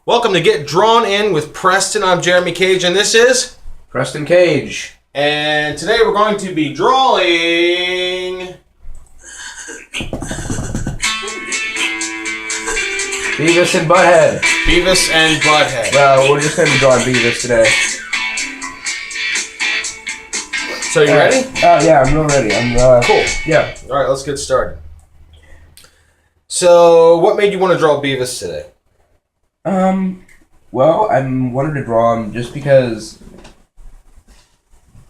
Welcome to Get Drawn In with Preston. I'm Jeremy Cage, and this is Preston Cage. And today we're going to be drawing Beavis and Butthead. Beavis and Butthead. Well, we're just going to be drawing Beavis today. So you ready? Yeah, I'm real ready. Cool. Yeah. All right, let's get started. So, what made you want to draw Beavis today? Well, I wanted to draw them just because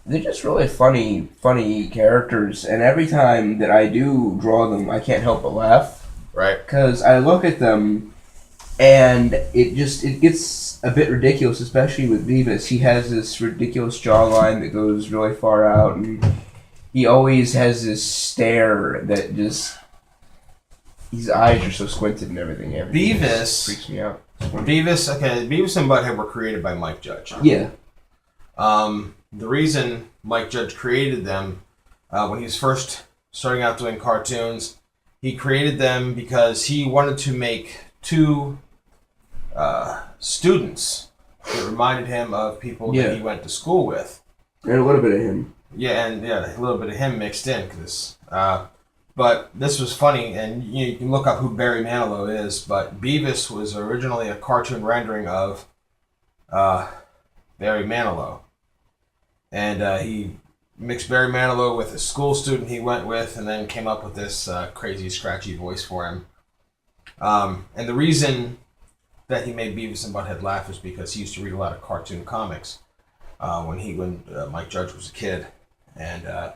they're just really funny characters, and every time that I do draw them, I can't help but laugh. Right. Because I look at them, and it gets a bit ridiculous, especially with Beavis. He has this ridiculous jawline that goes really far out, and he always has this stare that just... His eyes are so squinted and everything. Beavis freaks me out. Beavis and Butthead were created by Mike Judge. Yeah. The reason Mike Judge created them, when he was first starting out doing cartoons, he created them because he wanted to make two students that reminded him of people that he went to school with. And a little bit of him. Yeah, and a little bit of him mixed in. But this was funny, and you can look up who Barry Manilow is, but Beavis was originally a cartoon rendering of Barry Manilow. And he mixed Barry Manilow with a school student he went with, and then came up with this crazy, scratchy voice for him. And the reason that he made Beavis and Butthead laugh is because he used to read a lot of cartoon comics when Mike Judge was a kid. And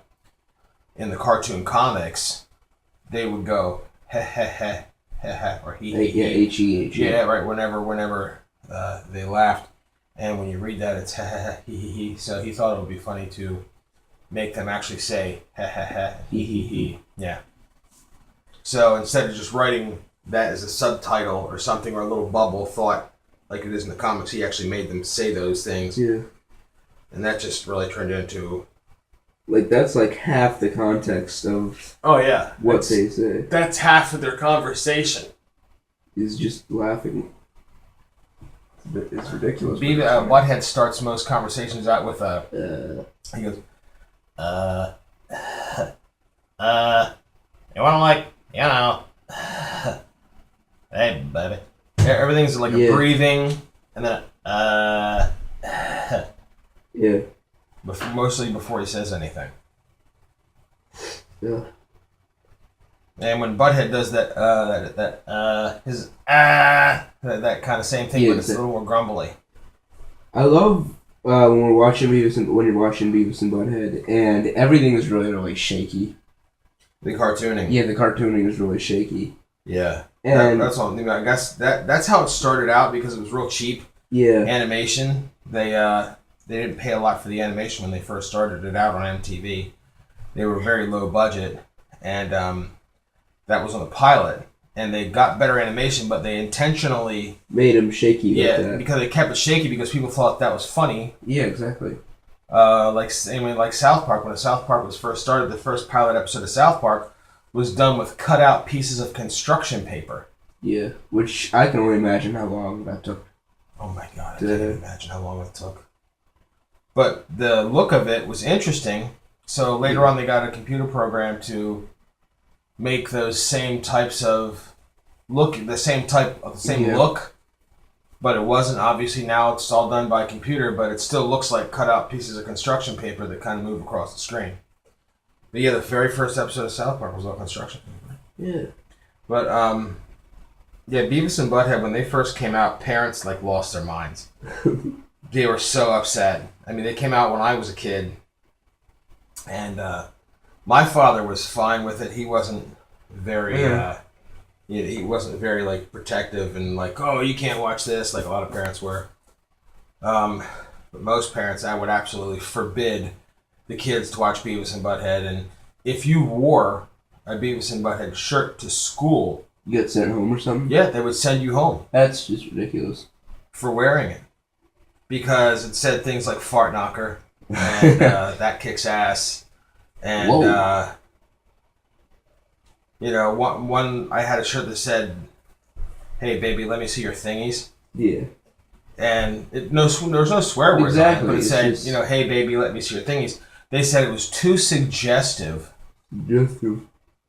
in the cartoon comics, they would go heh heh heh heh heh or he yeah, H-E-H. Yeah, right. Whenever they laughed, and when you read that, it's heh heh heh he. So he thought it would be funny to make them actually say heh heh heh he. Yeah. So instead of just writing that as a subtitle or something or a little bubble thought like it is in the comics, he actually made them say those things. Yeah. And that just really turned into... Like, that's like half the context of what they say. That's half of their conversation. Is just laughing. It's ridiculous. Butthead starts most conversations out with he goes, you wanna hey, baby. Everything's like a breathing, and then yeah. Mostly before he says anything. Yeah. And when Butthead does that kind of same thing, but it's a little more grumbly. I love when you're watching Beavis and Butthead, and everything is really, really shaky. The cartooning. Yeah, the cartooning is really shaky. Yeah. And that's one thing. I guess that's how it started out because it was real cheap. Yeah. Animation. They didn't pay a lot for the animation when they first started it out on MTV. They were very low budget, and that was on the pilot. And they got better animation, but they intentionally made them shaky. Yeah, because they kept it shaky because people thought that was funny. Yeah, exactly. Like South Park. When South Park was first started, the first pilot episode of South Park was done with cut out pieces of construction paper. Yeah, which I can only imagine how long that took. Oh my god, I can't even imagine how long it took. But the look of it was interesting. So later on, they got a computer program to make those same types of look, look. But it wasn't. Obviously, now it's all done by computer, but it still looks like cut out pieces of construction paper that kind of move across the screen. But yeah, the very first episode of South Park was all construction paper. Yeah. But Beavis and Butthead, when they first came out, parents lost their minds. They were so upset. I mean, they came out when I was a kid, and my father was fine with it. He wasn't very, he wasn't very protective and oh, you can't watch this like a lot of parents were. But most parents, I would absolutely forbid the kids to watch Beavis and Butthead. And if you wore a Beavis and Butthead shirt to school, you get sent home or something. Yeah, they would send you home. That's just ridiculous for wearing it. Because it said things like fart knocker and that kicks ass. And, one I had a shirt that said, hey, baby, let me see your thingies. Yeah. And there was no swear words Exactly. on it, but it said, just... hey, baby, let me see your thingies. They said it was too suggestive.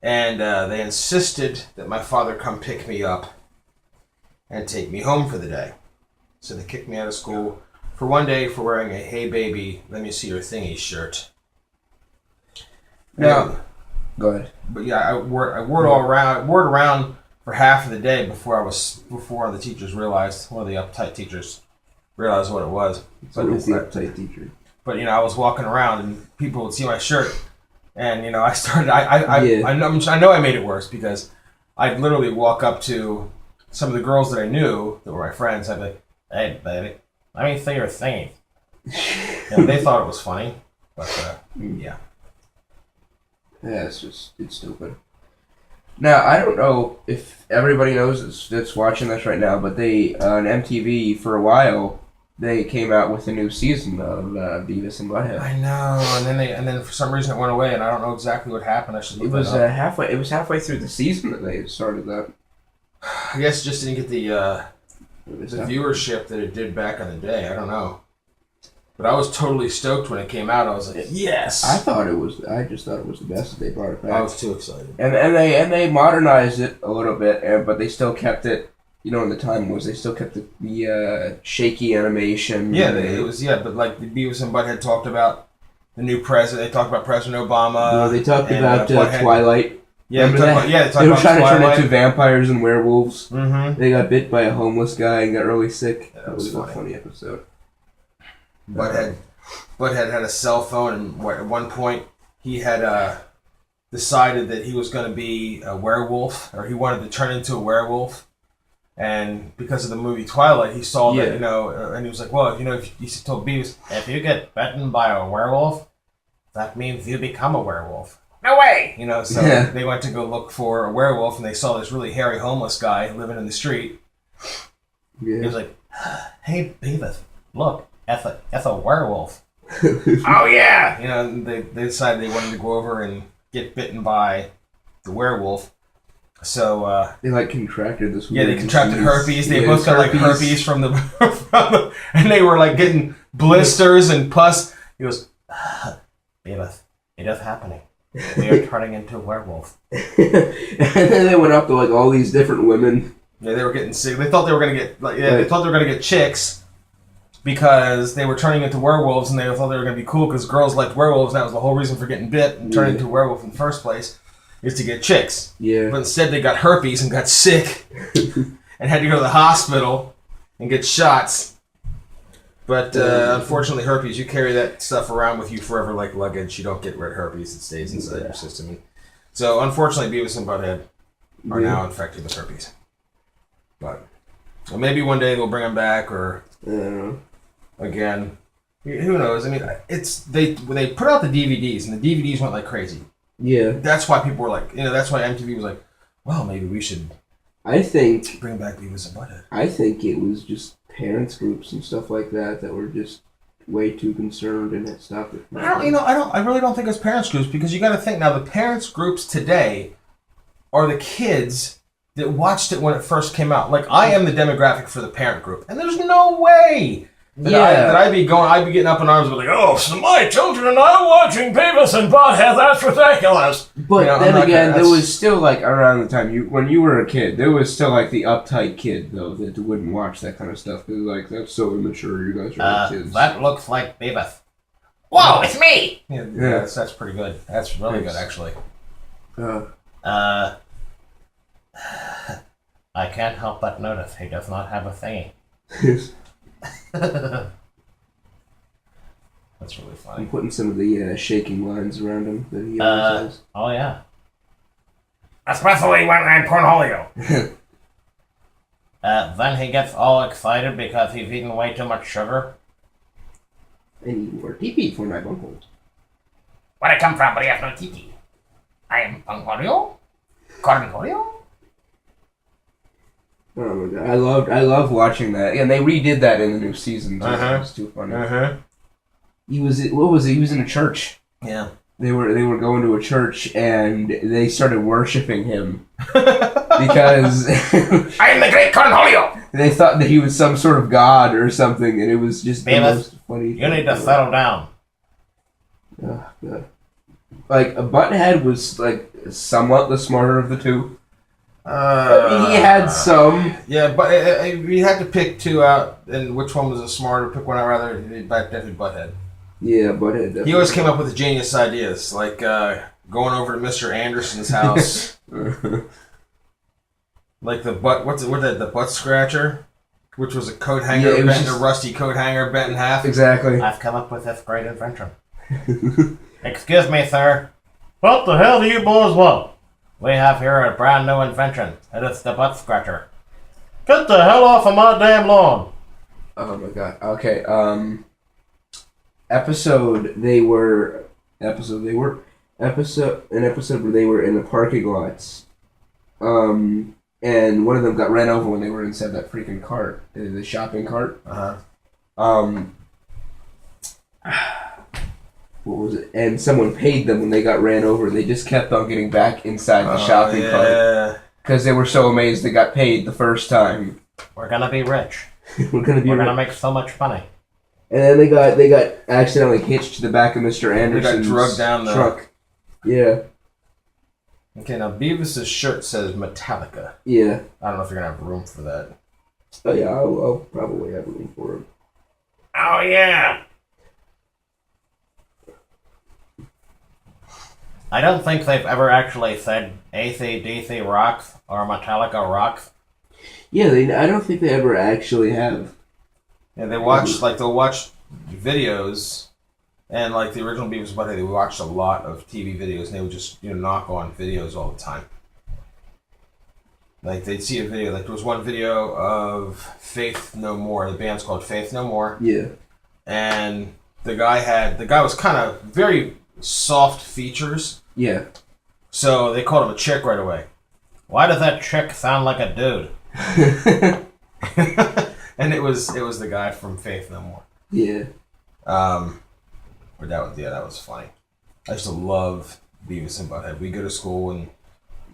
And they insisted that my father come pick me up and take me home for the day. So they kicked me out of school for one day for wearing a "Hey baby, let me see your thingy" shirt. Now, go ahead. But yeah, I wore it around for half of the day before the teachers realized, one of the uptight teachers realized what it was. So it's the uptight teacher. But I was walking around and people would see my shirt, and I started. I know I made it worse because I'd literally walk up to some of the girls that I knew that were my friends. I'd be like, "Hey, baby, let me see your thingy." They thought it was funny, but yeah. Yeah, it's stupid. Now, I don't know if everybody knows that's watching this right now, but they, on MTV, for a while, they came out with a new season of Beavis and Butthead. I know, and then for some reason it went away, and I don't know exactly what happened. I should look it that up. halfway. It was halfway through the season that they started that. I guess it just didn't get the viewership that it did back in the day. I don't know. But I was totally stoked when it came out. I was like, yes! I just thought it was the best that they brought it back. I was too excited. And they modernized it a little bit, but they still kept it. In the time they still kept the shaky animation. Yeah, but like the Beavis and Butthead talked about the new president. They talked about President Obama. They talked about Twilight. Yeah, they talked they were trying to turn into vampires and werewolves. Mm-hmm. They got bit by a homeless guy and got really sick. Yeah, that was a funny episode. Butthead had a cell phone, and at one point he had decided that he was going to be a werewolf, or he wanted to turn into a werewolf. And because of the movie Twilight, he saw that, and he was like, well, if he told Beavis, if you get bitten by a werewolf, that means you become a werewolf. No way! So they went to go look for a werewolf, and they saw this really hairy homeless guy living in the street. Yeah. He was like, hey, Beavis, look, that's a werewolf. Oh, yeah! They decided they wanted to go over and get bitten by the werewolf. So, they, contracted this weird disease. Contracted herpes. They both got, herpes from the... and they were, getting blisters and pus. He goes, Beavis, it is happening. We are turning into a werewolf. And then they went up to, all these different women. Yeah, they were getting sick. They thought they were going to get... they thought they were going to get chicks because they were turning into werewolves, and they thought they were going to be cool because girls liked werewolves, and that was the whole reason for getting bit and turning into a werewolf in the first place. Is to get chicks. Yeah. But instead they got herpes and got sick and had to go to the hospital and get shots. But unfortunately, herpes, you carry that stuff around with you forever like luggage. You don't get rid of herpes. It stays inside your system. So unfortunately, Beavis and Butthead are now infected with herpes. But maybe one day they'll bring them back or again. Who knows? I mean, they put out the DVDs and the DVDs went like crazy. Yeah. That's why people were like, that's why MTV was like, well, maybe we should bring back Beavis and Butthead. I think it was just parents groups and stuff like that were just way too concerned and that stuff. I really don't think it's parents groups because you got to think now the parents groups today are the kids that watched it when it first came out. Like I am the demographic for the parent group, and there's no way I'd be getting up in arms and be like, oh, so my children and I are watching Beavis and Butthead, that's ridiculous. But then again, there was still, around the time, when you were a kid, there was still, the uptight kid, though, that wouldn't watch that kind of stuff. Because, that's so immature, you guys are kids. That looks like Beavis. Whoa, it's me! Yeah. That's pretty good. That's really good, actually. I can't help but notice he does not have a thingy. That's really funny. I'm putting some of the shaking lines around him that he always has. Oh, yeah. Especially when I'm Cornholio. Then he gets all excited because he's eaten way too much sugar. I need more TP for my bunghole. Where I come from, but he has no TP. I am Cornholio? Cornholio? Oh my god, I love watching that, and they redid that in the new season. Too. It was too funny. He was in a church. Yeah, they were going to a church, and they started worshiping him because I am the great Cornholio. They thought that he was some sort of god or something, and it was just the Beavis, most funny. you need to settle down. Oh, God. Like, Butthead was, like, somewhat the smarter of the two. He had some. Yeah, but we had to pick two out, and which one was the smarter? Pick one out rather. Definitely Butthead. Yeah, Butthead. Definitely. He always came up with genius ideas, like going over to Mr. Anderson's house, like the butt scratcher, which was a coat hanger, a rusty coat hanger bent in half. Exactly. I've come up with this great invention. Excuse me, sir. What the hell do you boys want? We have here a brand new invention, and it's the butt scratcher. Get the hell off of my damn lawn! Oh my God. Okay. An episode where they were in the parking lots. And one of them got ran over when they were inside that freaking cart, the shopping cart. What was it? And someone paid them when they got ran over. They just kept on getting back inside the shopping cart because they were so amazed they got paid the first time. We're gonna be rich. We're gonna make so much money. And then they got accidentally hitched to the back of Mr. Anderson's They got drugged down the truck. Yeah. Okay, now Beavis' shirt says Metallica. Yeah. I don't know if you're gonna have room for that. Oh yeah, I'll probably have room for him. Oh yeah. I don't think they've ever actually said AC/DC rocks or Metallica rocks. Yeah, I don't think they ever actually have. Yeah, they'll watch videos, and like the original Beavis and Butthead, they watched a lot of TV videos, and they would just knock on videos all the time. Like they'd see a video, like there was one video of Faith No More. The band's called Faith No More. Yeah. And the guy was kind of very soft features. Yeah. So they called him a chick right away. Why does that chick sound like a dude? And it was the guy from Faith No More. Yeah. But that was funny. I used to love Beavis and Butthead. We'd go to school and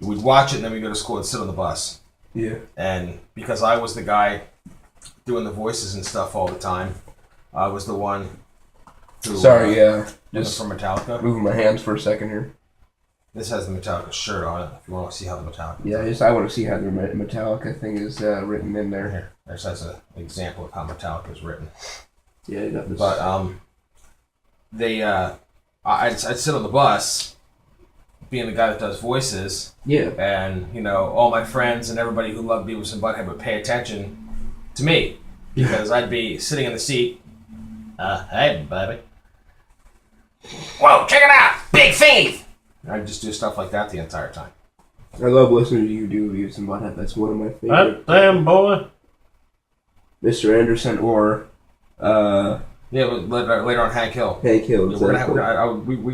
we'd watch it, and then we'd go to school and sit on the bus. Yeah. And because I was the guy doing the voices and stuff all the time, I was the one who... Sorry, yeah. Just from Metallica. Moving my hands for a second here. This has the Metallica shirt on it, if you want to see how the Metallica... Yeah, I want to see how the Metallica thing is written in there. Here, this has an example of how Metallica is written. Yeah, you got this. But, I'd sit on the bus, being the guy that does voices. Yeah. And, all my friends and everybody who loved Beavis and Butthead would pay attention to me. Because I'd be sitting in the seat. Hey, baby. Whoa, check it out! Big thingy! I'd just do stuff like that the entire time. I love listening to you do Beavis and Butthead. That's one of my favorite. That damn boy. Mr. Anderson or... Yeah, but later on Hank Hill. Hank Hill. We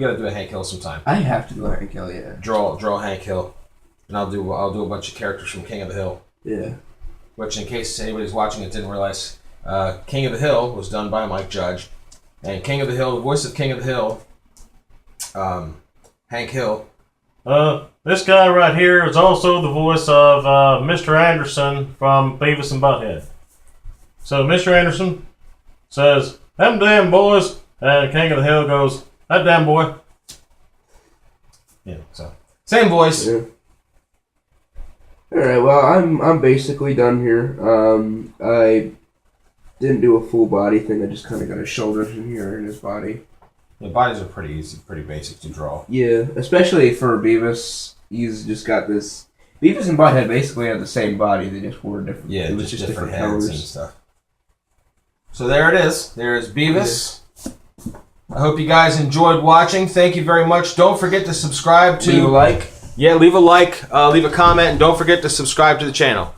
gotta do a Hank Hill sometime. I have to do a Hank Hill, yeah. Draw Hank Hill. And I'll do a bunch of characters from King of the Hill. Yeah. Which, in case anybody's watching it didn't realize, King of the Hill was done by Mike Judge. And King of the Hill, the voice of King of the Hill, Hank Hill. This guy right here is also the voice of Mr. Anderson from Beavis and Butthead. So Mr. Anderson says, "Them damn boys," and King of the Hill goes, "That damn boy." Yeah, so same voice. Yeah. All right. Well, I'm basically done here. I didn't do a full body thing. I just kind of got his shoulders in here and his body. The bodies are pretty easy, pretty basic to draw. Yeah, especially for Beavis. He's just got this. Beavis and Butthead basically have the same body. They just wore different. Yeah, it was just different heads colors and stuff. So there it is. There's Beavis. Yeah. I hope you guys enjoyed watching. Thank you very much. Don't forget to subscribe to... Leave a like. Yeah, leave a like, leave a comment, and don't forget to subscribe to the channel.